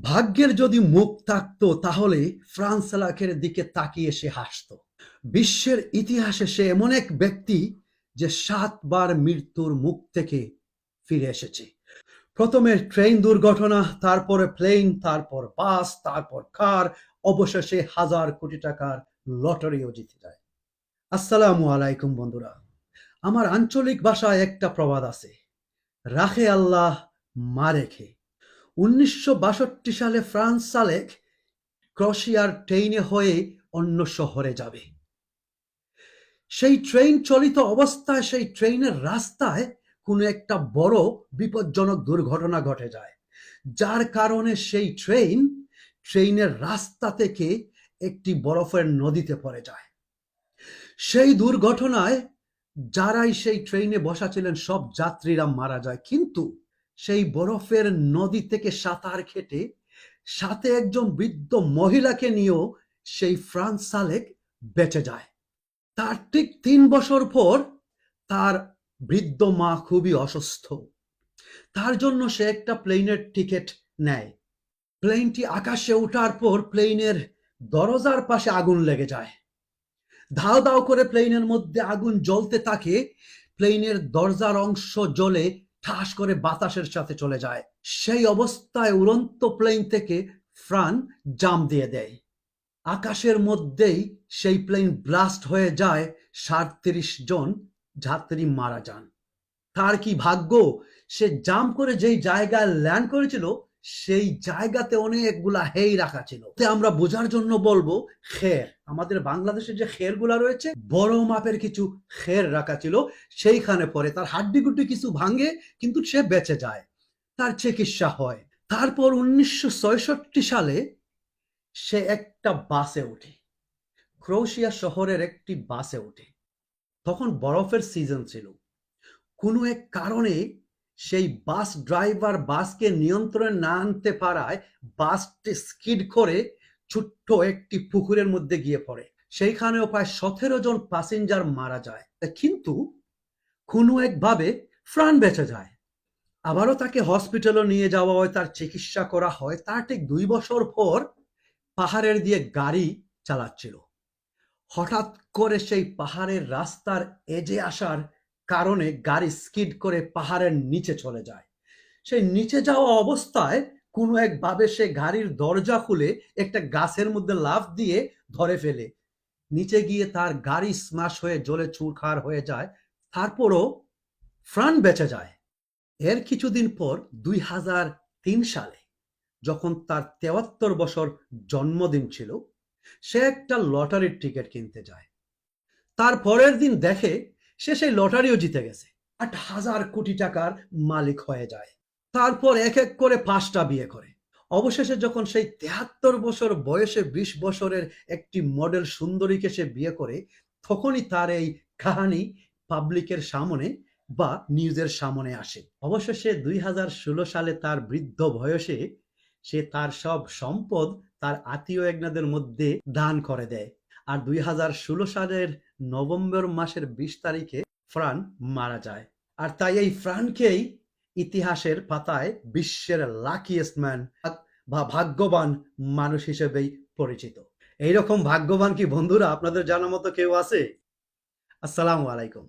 ভাগ্যের যদি মুখ থাকতো তাহলে ফ্রান্স আলাখের দিকে তাকিয়ে সে হাসতো। বিশ্বের ইতিহাসে সে এমন এক ব্যক্তি যে 7 বার মৃত্যুর মুখ থেকে ফিরে এসেছে। প্রথমে ট্রেন দুর্ঘটনা, তারপরে প্লেন, তারপর বাস, তারপর কার, অবশেষে 1000 কোটি টাকার লটারিও জিতে যায়। আসসালামু আলাইকুম বন্ধুরা। আমার আঞ্চলিক ভাষায় একটা প্রবাদ আছে, রাখে আল্লাহ মা রেখে। 1962 সালে ফ্রান্স আলেক ক্রোয়েশিয়ার ট্রেনে হয়ে অন্য শহরে যাবে। সেই ট্রেন চলিত অবস্থায় সেই ট্রেনের রাস্তায় কোনো একটা বড় বিপজ্জনক দুর্ঘটনা ঘটে যায়, যার কারণে সেই ট্রেনের রাস্তা থেকে একটি বরফের নদীতে পড়ে যায়। সেই দুর্ঘটনায় যারাই সেই ট্রেনে বসা ছিলেন সব যাত্রীরা মারা যায়, কিন্তু সেই বরফের নদী থেকে সাঁতার কেটে সাথে একজন বৃদ্ধ মহিলাকে নিয়েও সেই ফ্রান্স আলেক বেঁচে যায়। তার ঠিক 3 বছর পর তার বৃদ্ধ মা খুবই অসুস্থ। তার জন্য সে একটা প্লেনের টিকিট নেয়। প্লেনটি আকাশে ওঠার পর প্লেনের দরজার পাশে আগুন লেগে যায়। ধাও ধাও করে প্লেনের মধ্যে আগুন জ্বলতে থাকে। প্লেনের দরজার অংশ জ্বলে ঠাস করে বাতাসের সাথে চলে যায়। সেই অবস্থায় উড়ন্ত প্লেন থেকে ফ্রান জাম্প দিয়ে দেয়। আকাশের মধ্যেই সেই প্লেন ব্লাস্ট হয়ে যায়, 37 জন যাত্রী মারা যান। তার কি ভাগ্য, সে জাম্প করে যেই জায়গায় ল্যান্ড করেছিল সেই জায়গাতে অনেকগুলা হেই রাখা ছিল। আমরা বোঝার জন্য বলবো খের, আমাদের বাংলাদেশে যে খেরগুলা রয়েছে বড় মাপের কিছু খের রাখা ছিল, সেইখানে পরে তার হাড্ডি গুড্ডি কিছু ভাঙে, কিন্তু সে বেঁচে যায়, তার চিকিৎসা হয়। তারপর 1966 সালে সে একটা বাসে ওঠে, ক্রোয়েশিয়া শহরের একটি বাসে ওঠে। তখন বরফের সিজন ছিল। কোনো এক কারণে সেই বাস ড্রাইভার বাসকে নিয়ন্ত্রণে না আনতে পারায় বাসটি স্কিড করে ছোট্ট একটি পুকুরের মধ্যে গিয়ে পড়ে। সেইখানেও প্রায় 17 জন প্যাসেঞ্জার মারা যায়, কিন্তু কোনো একভাবে প্রাণ বেঁচে যায়। আবারও তাকে হসপিটালে নিয়ে যাওয়া হয়, তার চিকিৎসা করা হয়। তার ঠিক 2 বছর পর পাহাড়ের দিয়ে গাড়ি চালাচ্ছিল, হঠাৎ করে সেই পাহাড়ের রাস্তার এজে আসার কারণে গাড়ি স্কিড করে পাহাড়ের নিচে চলে যায়। সেই নিচে যাওয়া অবস্থায় কোনো একভাবে সে গাড়ির দরজা খুলে একটা গাছের মধ্যে লাফ দিয়ে ধরে ফেলে। নিচে গিয়ে তার গাড়ি স্মাশ হয়ে জ্বলে চুরখার হয়ে যায়, তারপরও প্রাণ বেঁচে যায়। এর কিছুদিন পর 2003 সালে যখন তার 73 বছর জন্মদিন ছিল, সে একটা লটারির টিকিট কিনতে যায়। তার পরের দিন দেখে সে সেই লটারিও জিতে গেছে, 8,000 কোটি টাকার মালিক হয়ে যায়। তারপর এক এক করে 5টা বিয়ে করে। অবশেষে যখন সেই 73 বছর বয়সে 20 বছরের একটি মডেল সুন্দরীকে সে বিয়ে করে, তখনই তার এই কাহিনী পাবলিকের সামনে বা নিউজের সামনে আসে। অবশেষে 2016 সালে তার বৃদ্ধ বয়সে সে তার সব সম্পদ তার আত্মীয় একনাদের মধ্যে দান করে দেয়। আর 2016 সালের নভেম্বর মাসের 20 তারিখে ফ্রান মারা যায়। আর তাই এই ফ্রানকেই ইতিহাসের পাতায় বিশ্বের লাকিয়েস্ট ম্যান বা ভাগ্যবান মানুষ হিসেবেই পরিচিত। এইরকম ভাগ্যবান কি বন্ধুরা আপনাদের জানা মতো কেউ আছে? আসসালামু আলাইকুম।